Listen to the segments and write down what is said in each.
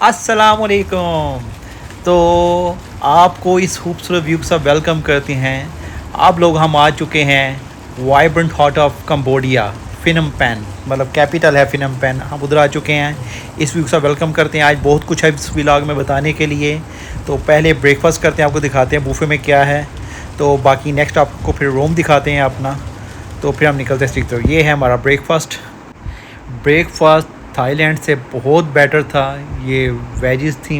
अस्सलामुअलैकुम। तो आपको इस खूबसूरत व्यू के साथ वेलकम करते हैं। आप लोग हम आ चुके हैं vibrant heart of Cambodia, Phnom Penh, मतलब कैपिटल है फिनम पेन। हम उधर आ चुके हैं। इस व्यू के साथ वेलकम करते हैं। आज बहुत कुछ है इस व्लॉग में बताने के लिए। तो पहले ब्रेकफास्ट करते हैं, आपको दिखाते हैं बूफे में क्या है। तो बाकी नेक्स्ट आपको फिर रूम दिखाते हैं अपना। तो फिर हम निकलते हैं स्ट्रीट। तो ये है हमारा ब्रेकफास्ट थाईलैंड से बहुत बेटर था। ये वेजेस थी,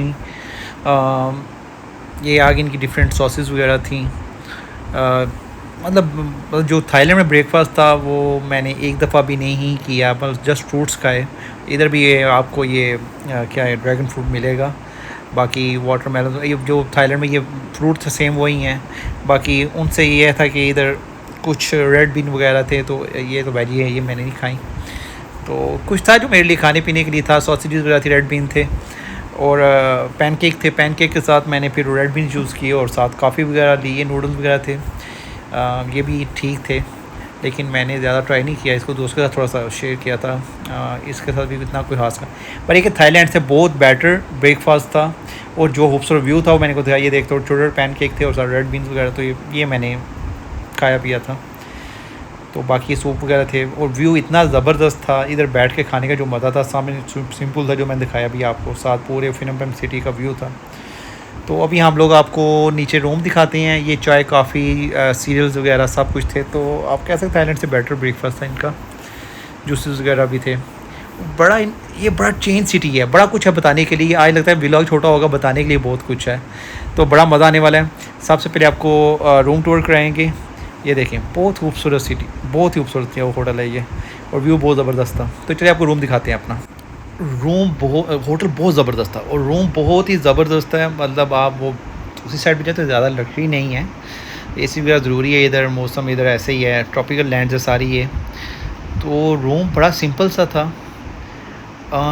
ये आगे इनकी डिफरेंट सॉसेस वगैरह थी। मतलब जो थाईलैंड में ब्रेकफास्ट था वो मैंने एक दफ़ा भी नहीं किया, बस जस्ट फ्रूट्स खाए। इधर भी ये आपको ये क्या है, ड्रैगन फ्रूट मिलेगा। बाकी वाटरमेलन, ये जो थाईलैंड में ये फ्रूट सेम वही हैं। बाकी उनसे ये था कि इधर कुछ रेड बीन वगैरह थे, तो ये तो वेजी है, ये मैंने नहीं खाई। तो कुछ था जो मेरे लिए खाने पीने के लिए था। सॉसेजेस वगैरह थी, रेड बीन थे और पैनकेक थे। पैनकेक के साथ मैंने फिर रेड बीन यूज़ किए और साथ काफ़ी वगैरह लिए, नूडल्स वगैरह थे। ये भी ठीक थे, लेकिन मैंने ज़्यादा ट्राई नहीं किया इसको। दोस्त के साथ थोड़ा सा शेयर किया था। इसके साथ भी इतना कोई खास का, पर एक थाईलैंड से बहुत बेटर ब्रेकफास्ट था। और जो खूबसूरत व्यू था वो मैंने को दिखाया। ये देखते हो छोटे पैनकेक थे और साथ रेड बीन्स वगैरह, तो ये मैंने खाया पिया था। तो बाकी सूप वगैरह थे और व्यू इतना ज़बरदस्त था। इधर बैठ के खाने का जो मज़ा था, सामने सिंपल था जो मैंने दिखाया भी आपको, साथ पूरे फिनम पेन सिटी का व्यू था। तो अभी हम लोग आपको नीचे रूम दिखाते हैं। ये चाय काफ़ी सीरियल्स वगैरह सब कुछ थे। तो आप कह सकते थाईलैंड से बेटर ब्रेकफास्ट था इनका। जूसेस वगैरह भी थे। ये बड़ा चेंज सिटी है, बड़ा कुछ है बताने के लिए। आज लगता है व्लॉग छोटा होगा, बताने के लिए बहुत कुछ है, तो बड़ा मज़ा आने वाला है। सबसे पहले आपको रूम टूर कराएंगे। ये देखें, बहुत खूबसूरत सिटी, बहुत ही खूबसूरत है वो होटल है ये, और व्यू बहुत ज़बरदस्त था। तो चलिए आपको रूम दिखाते हैं अपना। होटल बहुत ज़बरदस्त था और रूम बहुत ही ज़बरदस्त है। मतलब आप वो उसी साइड पे जाए तो ज़्यादा लग्जरी नहीं है, एसी वगैरह ज़रूरी है। इधर मौसम इधर ऐसे ही है, ट्रॉपिकल लैंड है सारी ये। तो रूम बड़ा सिंपल सा था,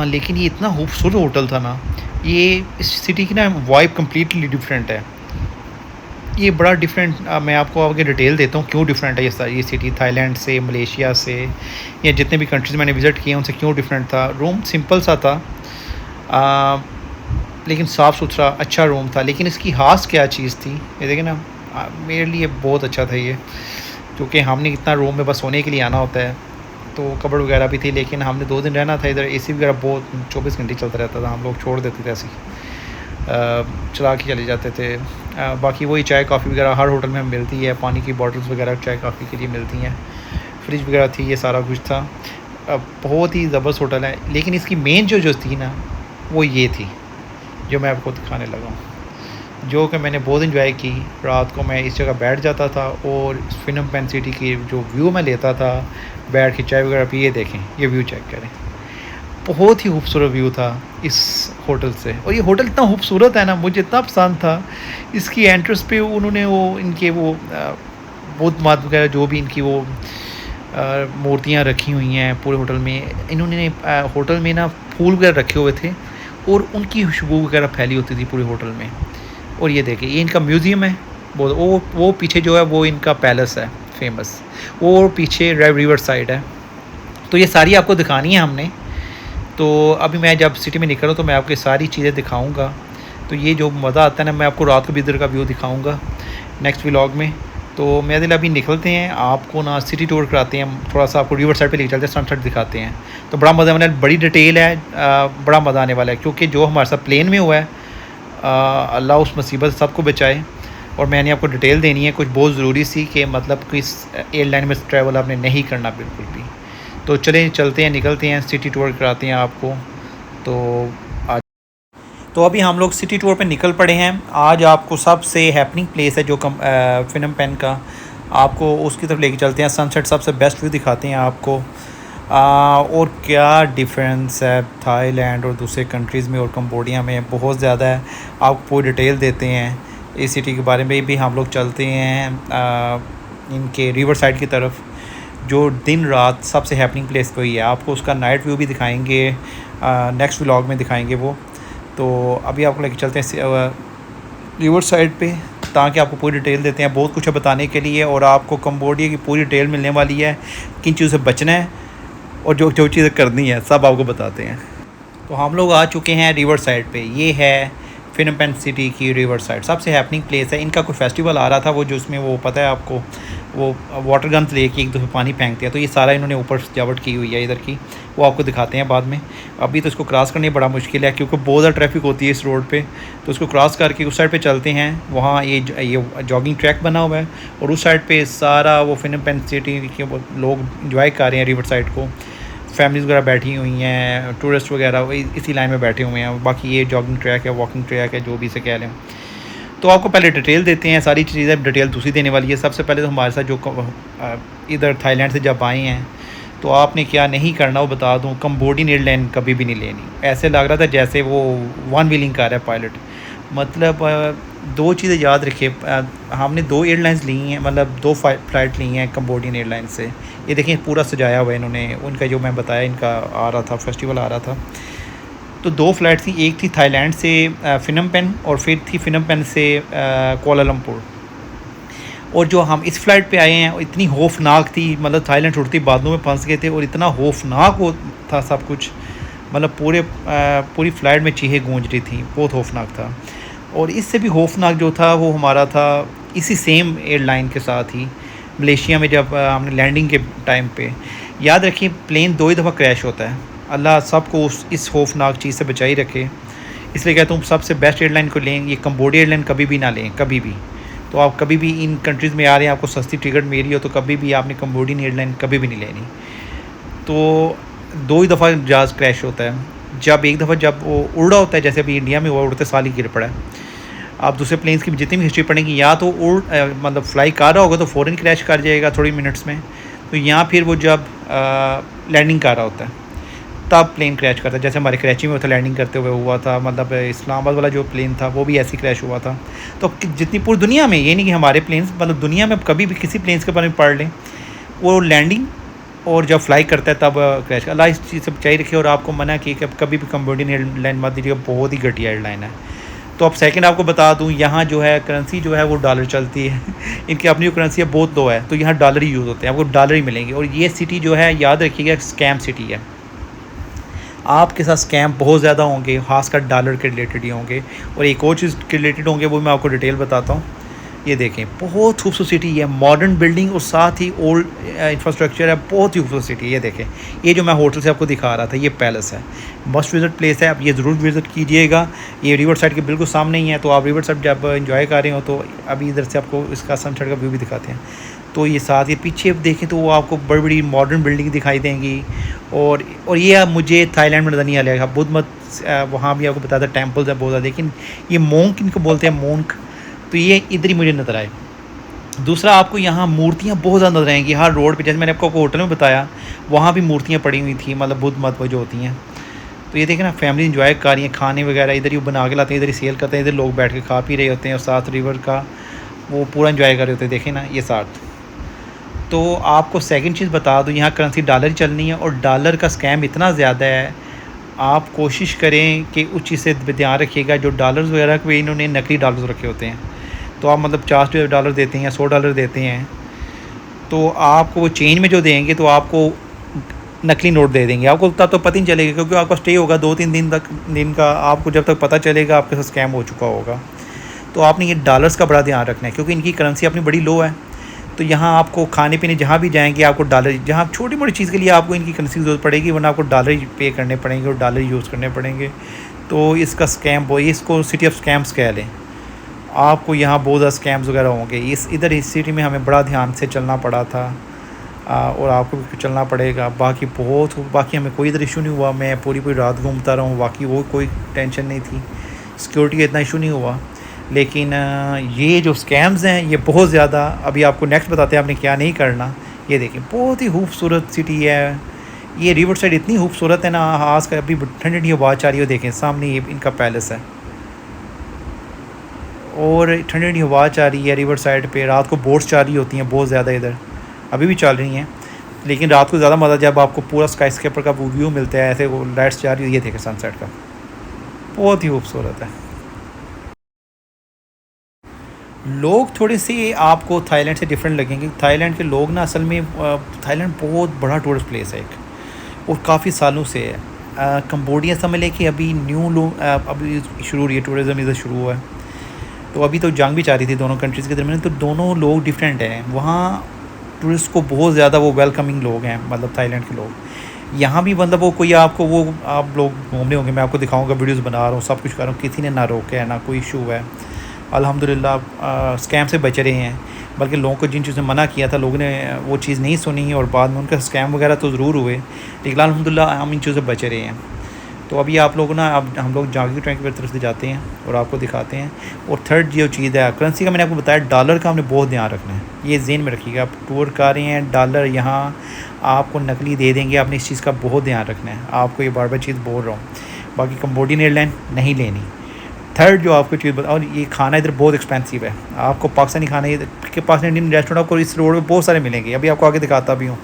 लेकिन ये इतना खूबसूरत होटल था ना। ये इस सिटी की ना वाइब कम्प्लीटली डिफरेंट है। ये बड़ा डिफरेंट, मैं आपको आगे डिटेल देता हूँ क्यों डिफरेंट है ये सिटी थाईलैंड से, मलेशिया से, या जितने भी कंट्रीज़ मैंने विज़िट किए उनसे क्यों डिफरेंट था। रूम सिंपल सा था, लेकिन साफ़ सुथरा अच्छा रूम था। लेकिन इसकी खास क्या चीज़ थी ये देखें ना, मेरे लिए बहुत अच्छा था ये, क्योंकि हमने इतना रूम में बस सोने के लिए आना होता है। तो कबड़ वगैरह भी थी, लेकिन हमने 2 दिन रहना था इधर। एसी वगैरह बहुत 24 घंटे चलता रहता था, हम लोग छोड़ देते थे ऐसे चला के चले जाते थे। बाकी वही चाय कॉफ़ी वगैरह हर होटल में मिलती है, पानी की बॉटल्स वगैरह चाय कॉफ़ी के लिए मिलती हैं, फ्रिज वगैरह थी, ये सारा कुछ था। बहुत ही ज़बरदस्त होटल है। लेकिन इसकी मेन जो थी ना, वो ये थी जो मैं आपको दिखाने लगा हूँ, जो कि मैंने बहुत इन्जॉय की। रात को मैं इस जगह बैठ जाता था और फिनम पेन सिटी की जो व्यू मैं लेता था बैठ के चाय वगैरह पी। ये देखें, ये व्यू चेक करें, बहुत ही खूबसूरत व्यू था इस होटल से। और ये होटल इतना खूबसूरत है ना, मुझे इतना पसंद था। इसकी एंट्रेंस पे उन्होंने वो इनके वो बुद्ध मात वगैरह जो भी इनकी वो मूर्तियाँ रखी हुई हैं पूरे होटल में। इन्होंने होटल में ना फूल वगैरह रखे हुए थे और उनकी खुशबू वगैरह फैली होती थी पूरे होटल में। और ये देखिए, ये इनका म्यूज़ियम है। वो पीछे जो है वो इनका पैलेस है फेमस, वो पीछे रेड रिवर साइड है। तो ये सारी आपको दिखानी है हमने। तो अभी मैं जब सिटी में निकलूँ तो मैं आपको सारी चीज़ें दिखाऊंगा। तो ये जो मज़ा आता है ना, मैं आपको रात को भी इधर का व्यू दिखाऊंगा नेक्स्ट व्लॉग में। तो मैं दिल अभी निकलते हैं, आपको ना सिटी टूर कराते हैं, थोड़ा सा आपको रिवर साइड पे ले चलते हैं, सनसेट दिखाते हैं। तो बड़ा मज़ा आने वाला है, बड़ी डिटेल है, बड़ा मज़ा आने वाला है। क्योंकि जो हमारे साथ प्लेन में हुआ है, अल्लाह उस मुसीबत से सबको बचाए। और मैंने आपको डिटेल देनी है कुछ बहुत ज़रूरी सी, कि मतलब किस एयरलाइन में ट्रैवल आपने नहीं करना बिल्कुल भी। तो चलें, चलते हैं, निकलते हैं, सिटी टूर कराते हैं आपको। तो आज तो अभी हम लोग सिटी टूर पे निकल पड़े हैं। आज आपको सबसे हैपनिंग प्लेस है जो फिनम पेन का, आपको उसकी तरफ लेके चलते हैं। सनसेट सबसे बेस्ट व्यू दिखाते हैं आपको। और क्या डिफरेंस है थाईलैंड और दूसरे कंट्रीज़ में और कंबोडिया में, बहुत ज़्यादा है। आपको पूरी डिटेल देते हैं इस सिटी के बारे में भी। हम लोग चलते हैं इनके रिवर साइड की तरफ, जो दिन रात सबसे हैपनिंग प्लेस वही है। आपको उसका नाइट व्यू भी दिखाएंगे, नेक्स्ट व्लॉग में दिखाएंगे वो। तो अभी आपको लेके चलते हैं रिवर साइड पे, ताकि आपको पूरी डिटेल देते हैं। बहुत कुछ है बताने के लिए, और आपको कंबोडिया की पूरी डिटेल मिलने वाली है, किन चीज़ों से बचना है और जो जो चीज़ें करनी है सब आपको बताते हैं। तो हम लोग आ चुके हैं रिवर साइड पे। ये है फिनम पेन सिटी की रिवर साइड, सबसे हैपनिंग प्लेस है। इनका कोई फेस्टिवल आ रहा था, वो जो उसमें वो पता है आपको, वो वाटर गन्स लेके एक दफ़े पानी फेंकते हैं। तो ये सारा इन्होंने ऊपर सजावट की हुई है इधर की, वो आपको दिखाते हैं बाद में। अभी तो इसको क्रॉस करने बड़ा मुश्किल है क्योंकि बहुत ज़्यादा ट्रैफिक होती है इस रोड पे। तो इसको क्रॉस करके उस साइड पे चलते हैं, वहाँ ये जॉगिंग ट्रैक बना हुआ है और उस साइड पे सारा वो फिनम पेन सिटी के लोग इंजॉय कर रहे हैं रिवर साइड को। फैमिलीज़ वगैरह बैठी हुई हैं, टूरिस्ट वगैरह इसी लाइन में बैठे हुए हैं। बाकी ये जॉगिंग ट्रैक है, वॉकिंग ट्रैक है, जो भी इसे कह लें। तो आपको पहले डिटेल देते हैं, सारी चीज़ें डिटेल दूसरी देने वाली है। सबसे पहले तो हमारे साथ जो इधर थाईलैंड से जब आए हैं तो आपने क्या नहीं करना वो बता दूं, कम्बोडियन एयरलाइन कभी भी नहीं लेनी। ऐसे लग रहा था जैसे वो वन व्हीलिंग कार है पायलट। मतलब दो चीज़ें याद रखिए, हमने दो एयरलाइंस ली हैं, मतलब दो फ़्लाइट ली हैं कम्बोडियन एयरलाइन से। ये देखें पूरा सजाया हुआ है इन्होंने, उनका जो मैं बताया इनका आ रहा था फेस्टिवल आ रहा था। तो दो फ़्लाइट थी, एक थी थाईलैंड से फिनम पेन और फिर थी फिनम पेन से कोलालमपुर। और जो हम इस फ़्लाइट पे आए हैं इतनी खौफनाक थी, मतलब थाईलैंड उड़ती बादलों में फंस गए थे और इतना खौफनाक हो था सब कुछ, मतलब पूरी फ़्लाइट में चीखें गूंज रही थी, बहुत खौफनाक था। और इससे भी खौफनाक जो था वो हमारा था इसी सेम एयरलाइन के साथ ही मलेशिया में, जब हमने लैंडिंग के टाइम पे। याद रखिए प्लेन दो ही दफ़ा क्रैश होता है, अल्लाह सबको इस खौफनाक चीज़ से बचाई रखे। इसलिए कहता हूँ सबसे बेस्ट एयरलाइन को लें, ये कम्बोडिया एयरलाइन कभी भी ना लें, कभी भी। तो आप कभी भी इन कंट्रीज़ में आ रहे हैं, आपको सस्ती टिकट मिल रही हो, तो कभी भी आपने कम्बोडियन एयरलाइन कभी भी नहीं लेनी। तो दो ही दफ़ा जहाज़ क्रैश होता है। जब एक दफ़ा जब वो उड़ रहा होता है, जैसे अभी इंडिया में हुआ, उड़ते साल ही गिर पड़ा है। आप दूसरे प्लेन्स की जितनी भी हिस्ट्री पढ़ेंगी, या तो मतलब फ्लाई कर रहा होगा तो फ़ौरन क्रैश कर जाएगा थोड़ी मिनट्स में, तो यहाँ फिर वो जब लैंडिंग कर रहा होता है तब प्लेन क्रैश करता है। जैसे हमारे कराची में था, लैंडिंग करते हुए हुआ था, मतलब इस्लामाबाद वाला जो प्लेन था वो भी ऐसे ही क्रैश हुआ था। तो जितनी पूरी दुनिया में, ये नहीं कि हमारे प्लेन्स, मतलब दुनिया में कभी भी किसी प्लेन्स के बारे में पढ़ लें, वो लैंडिंग और जब फ्लाई करता है तब क्रैश। अल्लाह इस चीज़ से बचाई रखे। और आपको मना कि कभी भी कम्बोडियन एयरलाइन मत दीजिएगा, बहुत ही घटिया एयरलाइन है। तो अब सेकंड आपको बता दूं, यहाँ जो है करेंसी जो है वो डॉलर चलती है इनकी अपनी जो करेंसी है बहुत लो है, तो यहाँ डॉलर ही यूज़ होते हैं, आपको डॉलर ही मिलेंगे। और ये सिटी जो है याद रखिएगा स्कैम सिटी है, आपके साथ स्कैम बहुत ज़्यादा होंगे, खासकर डॉलर के रिलेटेड ही होंगे। और एक और चीज़ के रिलेटेड होंगे वो मैं आपको डिटेल बताता हूँ। ये देखें बहुत खूबसूरत सिटी है, मॉडर्न बिल्डिंग और साथ ही ओल्ड इंफ्रास्ट्रक्चर है, बहुत ही खूबसूरत सिटी है। ये देखें, ये जो मैं होटल से आपको दिखा रहा था ये पैलेस है, मस्ट विज़िट प्लेस है, आप ये ज़रूर विज़िट कीजिएगा। ये रिवर साइड के बिल्कुल सामने ही है, तो आप रिवर साइड जब इंजॉय कर रहे हो तो अभी इधर से आपको इसका सनसेट का व्यू भी दिखाते हैं। तो ये साथ ही पीछे देखें तो वो आपको बड़ी बड़ी मॉडर्न बिल्डिंग दिखाई देंगी। और ये मुझे थाईलैंड में नज़र नहीं आ रहा, बुद्ध मत वहाँ भी आपको बताया था टेम्पल्स है बहुत ज़्यादा, लेकिन ये मोंक इनको बोलते हैं, मोंक, तो ये इधर ही मुझे नज़र आए। दूसरा आपको यहाँ मूर्तियाँ बहुत ज़्यादा नज़र आएंगी हर रोड पे, जैसे मैंने आपको होटल में बताया वहाँ भी मूर्तियाँ पड़ी हुई थी, मतलब बुद्ध मत जो होती हैं। तो ये देखें ना, फैमिली इंजॉय कर रही है, खाने वगैरह इधर ही बना के लाते हैं, इधर ही सेल करते हैं, इधर लोग बैठ के खा पी रहे होते हैं और साथ रिवर का वो पूरा इंजॉय कर रहे होते हैं। देखें ना ये साथ। तो आपको सेकंड चीज़ बता दूँ, यहाँ करेंसी डॉलर ही चलनी है और डॉलर का स्कैम इतना ज़्यादा है, आप कोशिश करें कि उस चीज़ से ध्यान रखिएगा। जो डॉलर्स वगैरह पे इन्होंने नकली डॉलर्स रखे होते हैं, तो आप मतलब $50 देते हैं या $100 देते हैं, तो आपको वो चेंज में जो देंगे तो आपको नकली नोट दे देंगे। आपको तब तो पता ही नहीं चलेगा, क्योंकि आपका स्टे होगा 2-3 दिन का, आपको जब तक पता चलेगा आपके साथ स्कैम हो चुका होगा। तो आपने ये डॉलर्स का बड़ा ध्यान रखना है, क्योंकि इनकी करेंसी अपनी बड़ी लो है। तो यहाँ आपको खाने पीने जहाँ भी जाएंगे आपको डॉलर, जहाँ छोटी मोटी चीज़ के लिए आपको इनकी करेंसी की जरूरत पड़ेगी, वरना आपको डॉलर ही पे करने पड़ेंगे और डॉलर यूज़ करने पड़ेंगे। तो इसका स्कैम वो, इसको सिटी ऑफ स्कैम्स कह लें। आपको यहाँ बहुत ज़्यादा स्कैम्स वगैरह होंगे। इस सिटी में हमें बड़ा ध्यान से चलना पड़ा था और आपको भी चलना पड़ेगा। बाकी हमें कोई इधर इशू नहीं हुआ, मैं पूरी रात घूमता रहा हूँ, बाकी वो कोई टेंशन नहीं थी, सिक्योरिटी का इतना इशू नहीं हुआ। लेकिन ये जो स्कैम्स हैं ये बहुत ज़्यादा, अभी आपको नेक्स्ट बताते हैं आपने क्या नहीं करना। ये देखिए बहुत ही खूबसूरत सिटी है, ये रिवर साइड इतनी खूबसूरत है ना, आज का अभी ठंडी ठंडी हवा आ रही है। देखें सामने ये इनका पैलेस है और ठंडी ठंडी हवा आ रही है रिवर साइड पे। रात को बोट्स चल रही होती हैं बहुत ज़्यादा, इधर अभी भी चल रही हैं, लेकिन रात को ज़्यादा मज़ा जब आपको पूरा स्काई स्केपर का व्यू मिलता है, ऐसे वो लाइट्स जा रही है। ये देखें सनसेट का, बहुत ही खूबसूरत है। लोग थोड़े से आपको थाईलैंड से डिफरेंट लगेंगे। थाईलैंड के लोग ना असल में, थाईलैंड बहुत बड़ा टूरिस्ट प्लेस है एक, और काफ़ी सालों से है। कंबोडिया समझ लें कि अभी न्यू लोग अभी शुरू हो रही है, टूरिज़्म इधर शुरू हुआ है। तो अभी तो जंग भी जारी थी दोनों कंट्रीज़ के दरमियान, तो दोनों लोग डिफरेंट हैं। वहाँ टूरिस्ट को बहुत ज़्यादा वो वेलकमिंग लोग हैं, मतलब थाईलैंड के लोग। यहाँ भी मतलब वो कोई आपको वो आप लोग घूमने होंगे, मैं आपको दिखाऊंगा, वीडियोस बना रहा हूँ, सब कुछ कर रहा हूँ, किसी ने ना रोका है, ना कोई इशू है। अल्हम्दुलिल्लाह स्कैम से बच रहे हैं। बल्कि लोगों को जिन चीज़ों से मना किया था, लोगों ने वो चीज़ नहीं सुनी और बाद में उनका स्कैम वगैरह तो ज़रूर हुए, लेकिन अल्हम्दुलिल्लाह हम इन चीज़ों से बचे रहे हैं। तो अभी आप लोग ना, अब हम लोग जागी ट्रैक की तरफ से जाते हैं और आपको दिखाते हैं। और थर्ड जो चीज़ है करेंसी का, मैंने आपको बताया, डॉलर का हमने बहुत ध्यान रखना है, ये ज़हन में रखिएगा। आप टूर कर रहे हैं, डॉलर यहाँ आपको नकली दे देंगे, आपने इस चीज़ का बहुत ध्यान रखना है। आपको ये बार बार चीज़ बोल रहा हूँ। बाकी कंबोडियन एयरलाइन नहीं लेनी। थर्ड जो आपको चीज़ बता, और ये खाना इधर बहुत एक्सपेंसिव है। आपको पाकिस्तानी खाना के पास इंडियन रेस्टोरेंट आपको इस रोड पे बहुत सारे मिलेंगे, अभी आपको आगे दिखाता भी हूँ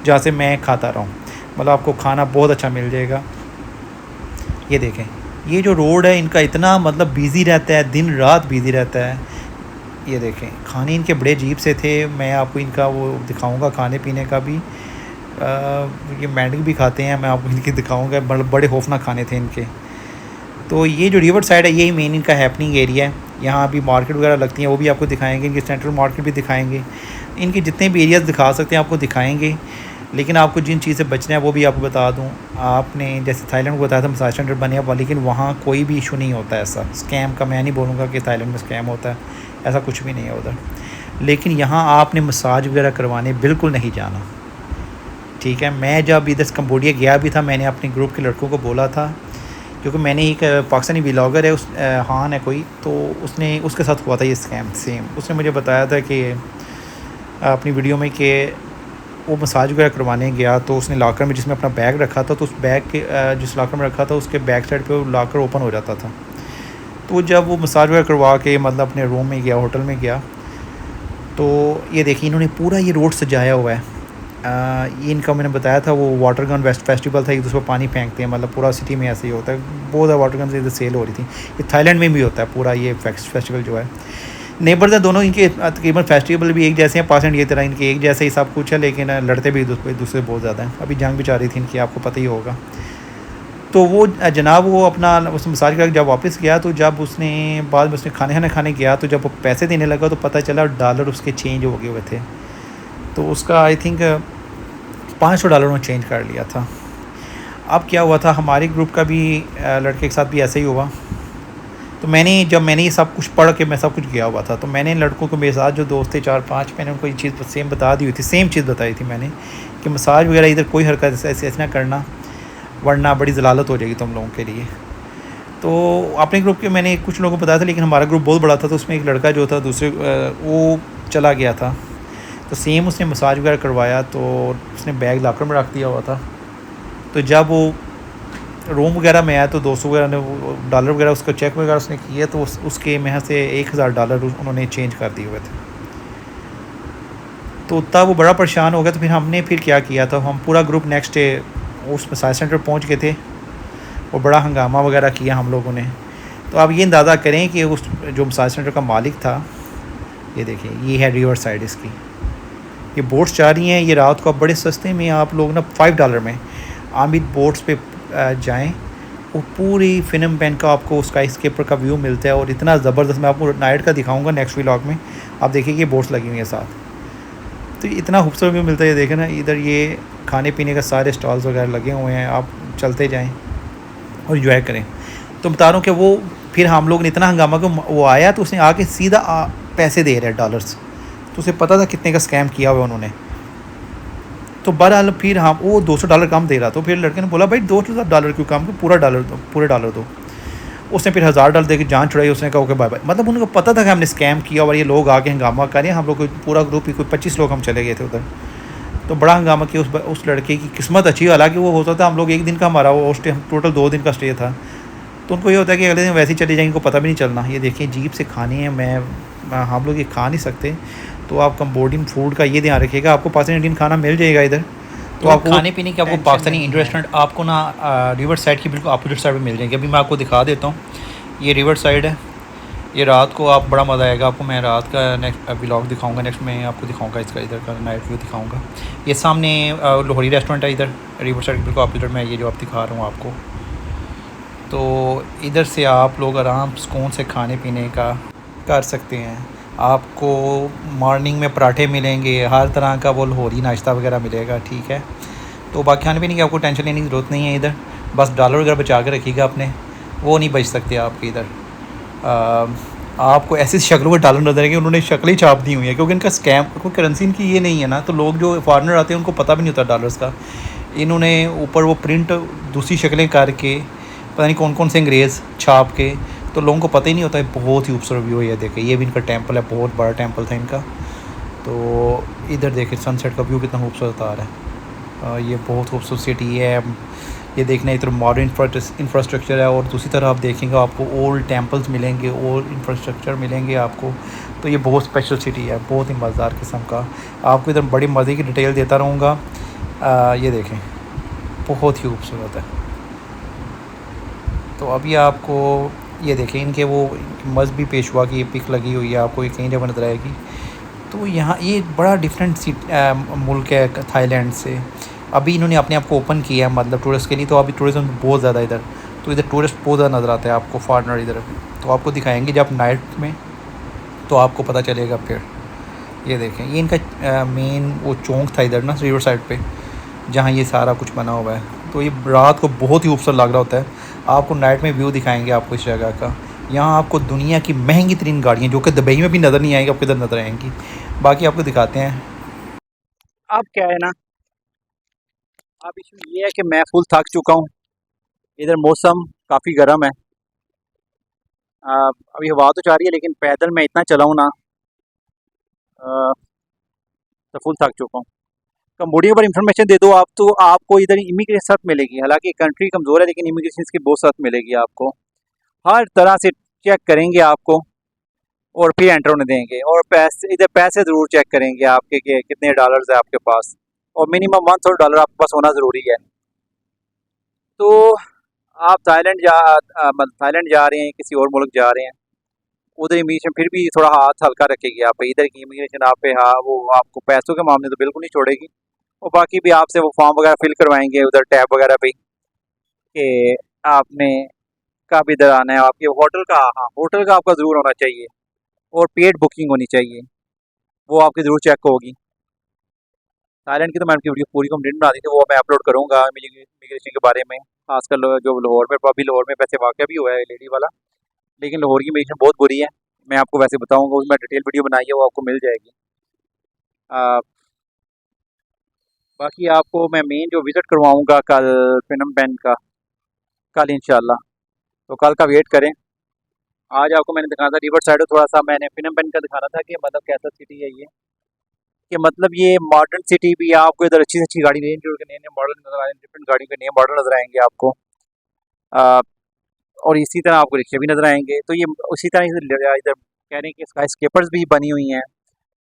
जहाँ से मैं खाता रहा हूँ। मतलब आपको खाना बहुत अच्छा मिल जाएगा। ये देखें, ये जो रोड है इनका इतना मतलब बिज़ी रहता है, दिन रात बिज़ी रहता है। ये देखें, खाने इनके बड़े अजीब से थे, मैं आपको इनका वो दिखाऊंगा खाने पीने का भी। ये मेंढक भी खाते हैं, मैं आपको इनके दिखाऊंगा, बड़े खौफनाक खाने थे इनके। तो ये जो रिवर साइड है यही मेन इनका हैपनिंग एरिया है। यहाँ अभी मार्केट वगैरह लगती हैं, वो भी आपको दिखाएंगे। इनकी सेंट्रल मार्केट भी दिखाएंगे, इनके जितने भी एरियाज़ दिखा सकते हैं आपको दिखाएंगे। लेकिन आपको जिन चीज़ से बचना है वो भी आपको बता दूँ। आपने जैसे थाईलैंड को बताया था मसाज सेंटर बने हुआ, लेकिन वहाँ कोई भी इशू नहीं होता ऐसा स्कैम का। मैं नहीं बोलूँगा कि थाईलैंड में स्कैम होता है, ऐसा कुछ भी नहीं है उधर। लेकिन यहाँ आपने मसाज वगैरह करवाने बिल्कुल नहीं जाना, ठीक है। मैं जब इधर कंबोडिया गया भी था, मैंने अपने ग्रुप के लड़कों को बोला था, क्योंकि मैंने एक पाकिस्तानी व्लॉगर है, उस हान है कोई, तो उसने उसके साथ हुआ था ये स्कैम सेम। उसने मुझे बताया था कि अपनी वीडियो में कि वो मसाज वगैरह करवाने गया, तो उसने लॉकर में जिसमें अपना बैग रखा था, तो उस बैग के जिस लॉकर में रखा था उसके बैक साइड पे वो लॉकर ओपन हो जाता था। तो जब वो मसाज वगैरह करवा के मतलब अपने रूम में गया, होटल में गया, तो ये देखिए इन्होंने पूरा ये रोड सजाया हुआ है। ये इनका मैंने बताया था, वो वाटर गन फेस्टिवल था, एक दूसरे पर पानी फेंकते हैं, मतलब पूरा सिटी में ऐसे ही होता है। बहुत ज़्यादा वाटर गन इधर सेल हो रही थी। ये थाईलैंड में भी होता है पूरा ये फेस्टिवल जो है। नेबर्स हैं दोनों इनके, तकरीबन फेस्टिवल भी एक जैसे हैं, पासेंट ये तरह इनके एक जैसे ही सब कुछ है, लेकिन लड़ते भी एक दूसरे बहुत ज़्यादा हैं। अभी जंग भी जा रही थी इनकी, आपको पता ही होगा। तो वो जनाब वो अपना उस मसाज करके जब वापस गया, तो जब उसने बाद में उसने खाने गया, तो जब वो पैसे देने लगा तो पता चला डॉलर उसके चेंज हो गए हुए थे। तो उसका आई थिंक $500 में चेंज कर लिया था। अब क्या हुआ था, हमारे ग्रुप का भी लड़के के साथ भी ऐसे ही हुआ। तो जब मैंने ये सब कुछ पढ़ के मैं सब कुछ गया हुआ था, तो मैंने लड़कों को, मेरे साथ जो दोस्त थे 4-5, मैंने उनको ये चीज़ सेम बता दी हुई थी, सेम चीज़ बताई थी मैंने कि मसाज वगैरह इधर कोई हरकत ऐसे ना करना, वरना बड़ी ज़लालत हो जाएगी तुम लोगों के लिए। तो अपने ग्रुप के मैंने कुछ लोगों को बताया था, लेकिन हमारा ग्रुप बहुत बड़ा था, तो उसमें एक लड़का जो था दूसरे वो चला गया था। तो सेम उसने मसाज वगैरह करवाया, तो उसने बैग लॉकर में रख दिया हुआ था। तो जब वो रूम वगैरह में आया, तो दोस्तों वगैरह ने डॉलर वगैरह उसका चेक वगैरह उसने किया, तो उसके में से $1000 उन्होंने चेंज कर दिए हुए थे। तो तब वो बड़ा परेशान हो गया। तो फिर हमने क्या किया था, हम पूरा ग्रुप नेक्स्ट डे उस मसाज सेंटर पहुंच गए थे और बड़ा हंगामा वगैरह किया हम लोगों ने। तो आप ये अंदाज़ा करें कि उस जो मसाज सेंटर का मालिक था, ये देखिए ये है रिवर साइड इसकी, ये बोट्स जा रही हैं। ये रात को आप बड़े सस्ते में आप लोग ना $5 में आमिद बोट्स पे जाएं, वो पूरी फिनम पेन का आपको स्काई स्केपर का व्यू मिलता है, और इतना ज़बरदस्त। मैं आपको नाइट का दिखाऊंगा नेक्स्ट व्लॉग में, आप देखिए ये बोट्स लगी हुई हैं साथ, तो इतना खूबसूरत व्यू मिलता है। ये देखें ना, इधर ये खाने पीने का सारे स्टॉल्स वगैरह लगे हुए हैं, आप चलते जाएँ और इंजॉय करें। तो बता रहा हूँ कि वो फिर हम लोग ने इतना हंगामा कि वो आया, तो उसने आके सीधा पैसे दे रहे हैं डॉलर्स, तो उसे पता था कितने का स्कैम किया हुआ उन्होंने। तो बहरहाल फिर हम वो $200 कम दे रहा, तो फिर लड़के ने बोला भाई $200 क्यों कम, पूरे डॉलर दो। उसने फिर $1000 दे के जान छुड़ाई। उसने कहा ओके बाय बाय। मतलब उनको पता था कि हमने स्कैम किया और ये लोग आके हंगामा कर रहे हैं। हम लोग पूरा ग्रुप ही कोई 25 लोग हम चले गए थे उधर, तो बड़ा हंगामा किया। उस लड़के की किस्मत अच्छी, हालांकि वो होता था हम लोग एक दिन का हमारा वो स्टे, टोटल 2 दिन का स्टे था। तो उनको ये होता है कि अगले दिन वैसे ही चले जाएंगे, उनको पता भी नहीं चलना। ये देखिए जीप से खाने हैं, हम लोग ये खा नहीं सकते, तो आप कंबोडियन फूड का ये ध्यान रखिएगा। आपको पाकिस्तानी इंडियन खाना मिल जाएगा इधर, तो आपको खाने पीने की आपको पाकिस्तानी इंडियन रेस्टोरेंट आपको ना रिवर साइड की बिल्कुल अपोजिट साइड पे मिल जाएंगे। अभी मैं आपको दिखा देता हूँ, ये रिवर साइड है, ये रात को आप बड़ा मज़ा आएगा आपको। मैं रात का नेक्स्ट व्लॉग दिखाऊंगा, नेक्स्ट मैं आपको दिखाऊंगा इसका इधर का नाइट व्यू दिखाऊंगा। ये सामने लोहरी रेस्टोरेंट है इधर रिवर साइड बिल्कुल ऑपोजिट में, ये जो आप दिखा रहा हूँ आपको। तो इधर से आप लोग आराम सुकून से खाने पीने का कर सकते हैं। आपको मॉर्निंग में पराठे मिलेंगे, हर तरह का वो लाहौरी नाश्ता वगैरह मिलेगा, ठीक है। तो बाकी खाने पीने की आपको टेंशन लेने की ज़रूरत नहीं है इधर। बस डॉलर वगैरह बचा के रखिएगा अपने, वो नहीं बच सकते आपके इधर। आपको ऐसी शक्लों में डॉलर नजर आएंगे, उन्होंने शक्लें छाप दी हुई है क्योंकि इनका स्कैम, कोई करेंसी इनकी ये नहीं है ना, तो लोग जो फॉरेनर आते हैं उनको पता भी नहीं होता डॉलर्स का। इन्होंने ऊपर वो प्रिंट दूसरी शक्लें करके पता नहीं कौन कौन से अंग्रेज़ छाप के, तो लोगों को पता ही नहीं होता है। बहुत ही खूबसूरत व्यू है ये देखें, ये भी इनका टेंपल है, बहुत बड़ा टेंपल था इनका। तो इधर देखें सनसेट का व्यू कितना खूबसूरत आ रहा है। ये बहुत खूबसूरत सिटी है। ये देखना इधर मॉडर्न इंफ्रास्ट्रक्चर है, और दूसरी तरफ आप देखेंगे आपको ओल्ड टेंपल्स मिलेंगे, ओल्ड इंफ्रास्ट्रक्चर मिलेंगे आपको। तो ये बहुत स्पेशल सिटी है, बहुत ही मज़ेदार किस्म का। आपको इधर बड़ी मज़े की डिटेल देता रहूँगा। ये देखें बहुत ही खूबसूरत है। तो अभी आपको ये देखें इनके वो मजहबी पेशवा की पिक लगी हुई है, आपको ये कहीं जगह नजर आएगी। तो यहाँ ये बड़ा डिफरेंट मुल्क है थाईलैंड से। अभी इन्होंने अपने आप को ओपन किया है मतलब टूरिस्ट के लिए, तो अभी टूरिज़म बहुत ज़्यादा इधर, तो इधर टूरिस्ट बहुत ज़्यादा नज़र आता है आपको फॉरनर इधर। तो आपको दिखाएंगे जब नाइट में, तो आपको पता चलेगा फिर। ये देखें ये इनका मेन वो चौंक था इधर ना रिवर साइड पे, जहाँ ये सारा कुछ बना हुआ है। तो ये रात को बहुत ही खूबसूरत लग रहा होता है। आपको नाइट में व्यू दिखाएंगे आपको इस जगह का। यहाँ आपको दुनिया की महंगी तरीन गाड़ियाँ जो कि दुबई में भी नज़र नहीं आएंगी, आपको इधर नज़र आएंगी। बाकी आपको दिखाते हैं। अब क्या है ना, अब इशू ये है कि मैं फुल थक चुका हूँ। इधर मौसम काफ़ी गर्म है। अभी हवा तो जा रही है, लेकिन पैदल मैं इतना चला हूँ ना, तो फुल थक चुका हूँ। कम्बोडिया पर इंफॉर्मेशन दे दो आप, तो आपको इधर इमिग्रेशन सख्त मिलेगी। हालांकि कंट्री कमज़ोर है, लेकिन इमिग्रेशन की बहुत सख्त मिलेगी आपको। हर तरह से चेक करेंगे आपको, और फिर एंटर होने देंगे। और पैसे इधर पैसे ज़रूर चेक करेंगे आपके कि कितने डॉलर्स है आपके पास, और मिनिमम $100 आपके पास होना ज़रूरी है। तो आप थाईलैंड जा रहे हैं, किसी और मुल्क जा रहे हैं, उधर इमिग्रेशन फिर भी थोड़ा हाथ हल्का रखेगी आप पे। इधर की इमिग्रेशन आप पे, हाँ, वो आपको पैसों के मामले तो बिल्कुल नहीं छोड़ेगी। और बाकी भी आपसे वो फॉर्म वगैरह फिल करवाएंगे उधर टैब वगैरह पे, कि आपने कब इधर आना है। आपके होटल का, हाँ, होटल का आपका ज़रूर होना चाहिए, और पेड बुकिंग होनी चाहिए, वो आपकी ज़रूर चेक होगी। थाईलैंड की तो मैं आपकी वीडियो पूरी कंप्लीट बना दी थी, वो मैं अपलोड करूँगा इमिग्रेशन के बारे में। खासकर जो लाहौर में, अभी लाहौर में वैसे वाक़या भी हुआ है लेडी वाला, लेकिन लाहौर की इमिग्रेशन बहुत बुरी है। मैं आपको वैसे बताऊँगा, उसमें डिटेल वीडियो बनाई है, वो आपको मिल जाएगी। आ, बाकी आपको मैं मेन जो विज़िट करवाऊँगा कल फिनम पेन का, कल इंशाल्लाह। तो कल का वेट करें। आज आपको मैंने दिखाया था रिवर साइड, थोड़ा सा मैंने फिनम पेन का दिखाना था कि मतलब कैसा सिटी है ये, कि मतलब ये मॉडर्न सिटी भी है। आपको इधर अच्छी से अच्छी गाड़ी, रेंज रोवर के नए नए मॉडल नजर आएंगे, डिफरेंट गाड़ियों के नए मॉडल नजर आएंगे आपको। आ, और इसी तरह आपको रिक्शे भी नजर आएंगे। तो ये उसी तरह इधर कह रहे हैं कि स्काई स्केपर्स भी बनी हुई हैं,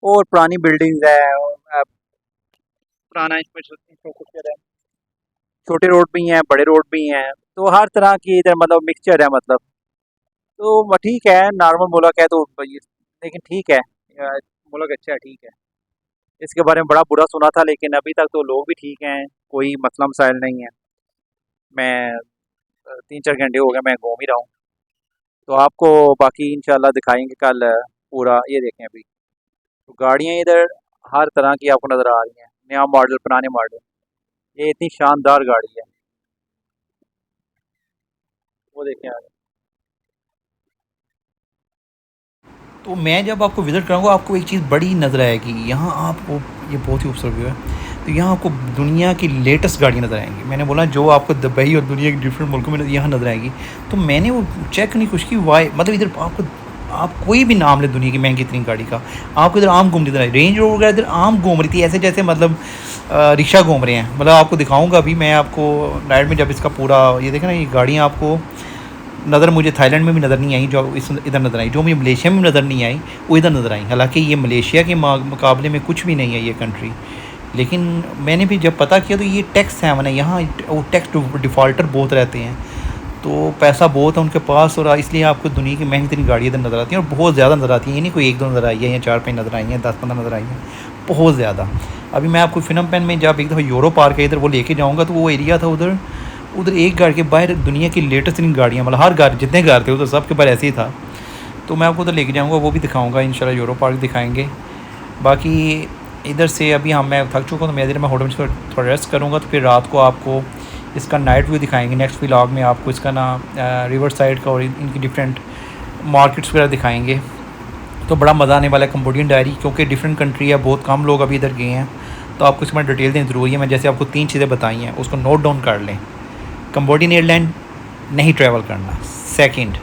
और पुरानी बिल्डिंग्स है, पुराना इंफ्रास्ट्रक्चर है, छोटे रोड भी हैं, बड़े रोड भी हैं। तो हर तरह की इधर मतलब मिक्सचर है मतलब। तो ठीक है, नॉर्मल मुल्क है तो लेकिन ठीक है, मुल्क अच्छा है, ठीक है। इसके बारे में बड़ा बुरा सुना था, लेकिन अभी तक तो लोग भी ठीक हैं, कोई मसला मसाइल नहीं है। मैं 3-4 घंटे हो गए मैं घूम ही रहा हूँ। तो आपको बाकी इंशाल्लाह दिखाएंगे कल पूरा। ये देखें अभी तो गाड़ियाँ इधर हर तरह की आपको नज़र आ रही हैं, नया मॉडल, पुराने मॉडल। ये इतनी शानदार गाड़ी है, वो देखें आगे। तो मैं जब आपको विज़िट कराऊंगा, आपको एक चीज़ बड़ी नज़र आएगी यहाँ आपको, ये बहुत ही खूबसूरत व्यू है। तो यहाँ आपको दुनिया की लेटेस्ट गाड़ियाँ नज़र आएंगी। मैंने बोला जो आपको दुबई और दुनिया के डिफरेंट मुल्कों में यहाँ नज़र आएगी। तो मैंने वो चेक करने की कोशिश की, वाई मतलब इधर आपको, आप कोई भी नाम ले दुनिया की महंगी इतनी गाड़ी का, आपको इधर आम घूमती नजर आई। रेंज रोवर वगैरह इधर आम घूम रही थी, ऐसे जैसे मतलब रिक्शा घूम रहे हैं। मतलब आपको दिखाऊंगा अभी मैं आपको नाइट में, जब इसका पूरा ये देखें ना, ये गाड़ियाँ आपको नज़र मुझे थाईलैंड में भी नज़र नहीं आई, जो इस इधर नज़र आई, जो मुझे मलेशिया में नज़र नहीं आई वो इधर नज़र आई। हालांकि ये मलेशिया के मुकाबले में कुछ भी नहीं है ये कंट्री, लेकिन मैंने भी जब पता किया तो ये टैक्स 7 है यहाँ, वो टैक्स डिफ़ॉल्टर बहुत रहते हैं। तो पैसा बहुत है उनके पास, और इसलिए आपको दुनिया की महंगी तरीन गाड़ियाँ इधर नज़र आती हैं, और बहुत ज़्यादा नज़र आती हैं। ये नहीं कोई 1-2 नज़र आई है या 4-5 नज़र आई हैं, 10-15 नज़र आई हैं, बहुत ज़्यादा। अभी मैं आपको फिनम पेन में जब एक दफ़ा यूरो पार्क है इधर वो लेके जाऊँगा, तो वो एरिया था उधर, उधर एक घर के बाहर दुनिया की लेटेस्ट तरीन गाड़ियाँ, मतलब हर घर जितने घर थे उधर सब के बाहर ऐसे ही था। तो मैं आपको उधर लेके जाऊँगा, वो भी दिखाऊँगा इंशाल्लाह, यूरो पार्क दिखाएँगे। बाकी इधर से अभी मैं थक चुका हूँ, तो मैं इधर मैं होटल में थोड़ा रेस्ट करूँगा, तो फिर रात को आपको इसका नाइट व्यू दिखाएंगे। नेक्स्ट व्लॉग में आपको इसका ना रिवर साइड का और इनकी डिफरेंट मार्केट्स वगैरह दिखाएंगे। तो बड़ा मज़ा आने वाला है कंबोडियन डायरी, क्योंकि डिफरेंट कंट्री है, बहुत कम लोग अभी इधर गए हैं, तो आपको इसमें डिटेल देनी ज़रूरी है। मैं जैसे आपको 3 चीज़ें बताई हैं उसको नोट डाउन कर लें। कंबोडियन एयरलाइन नहीं ट्रैवल करना। सेकंड,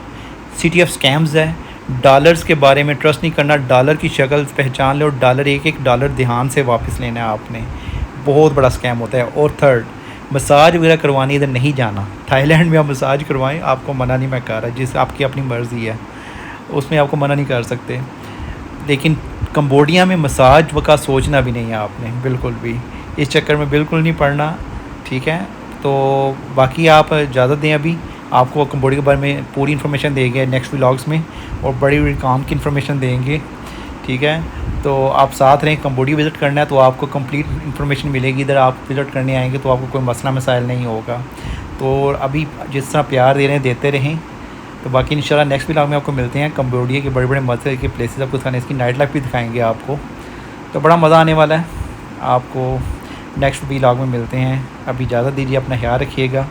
सिटी ऑफ स्कैम्स है, डॉलर्स के बारे में ट्रस्ट नहीं करना, डॉलर की शक्ल पहचान लो, डॉलर एक डॉलर ध्यान से वापस लेना है आपने, बहुत बड़ा स्कैम होता है। और थर्ड, मसाज वगैरह करवानी इधर नहीं जाना। थाईलैंड में आप मसाज करवाएं, आपको मना नहीं मैं कर रहा, जिस आपकी अपनी मर्ज़ी है, उसमें आपको मना नहीं कर सकते। लेकिन कंबोडिया में मसाज का सोचना भी नहीं है आपने, बिल्कुल भी इस चक्कर में बिल्कुल नहीं पड़ना, ठीक है। तो बाकी आप इजाज़त दें, अभी आपको कंबोडिया के बारे में पूरी इन्फॉर्मेशन देंगे नेक्स्ट व्लॉग्स में, और बड़ी बड़ी काम की इन्फॉर्मेशन देंगे, ठीक है। तो आप साथ रहें। कंबोडिया विज़िट करना है तो आपको कंप्लीट इन्फॉर्मेशन मिलेगी, इधर आप विज़िट करने आएंगे तो आपको कोई मसला मसाइल नहीं होगा। तो अभी जिस तरह प्यार दे रहे हैं देते रहें। तो बाकी इंशाल्लाह नेक्स्ट व्लॉग में आपको मिलते हैं। कंबोडिया के बड़े बड़े मज़े के प्लेसेस आपको दिखाने, इसकी नाइट लाइफ भी दिखाएंगे आपको, तो बड़ा मज़ा आने वाला है। आपको नेक्स्ट व्लॉग में मिलते हैं। अभी इजाज़त दीजिए, अपना ख्याल रखिएगा।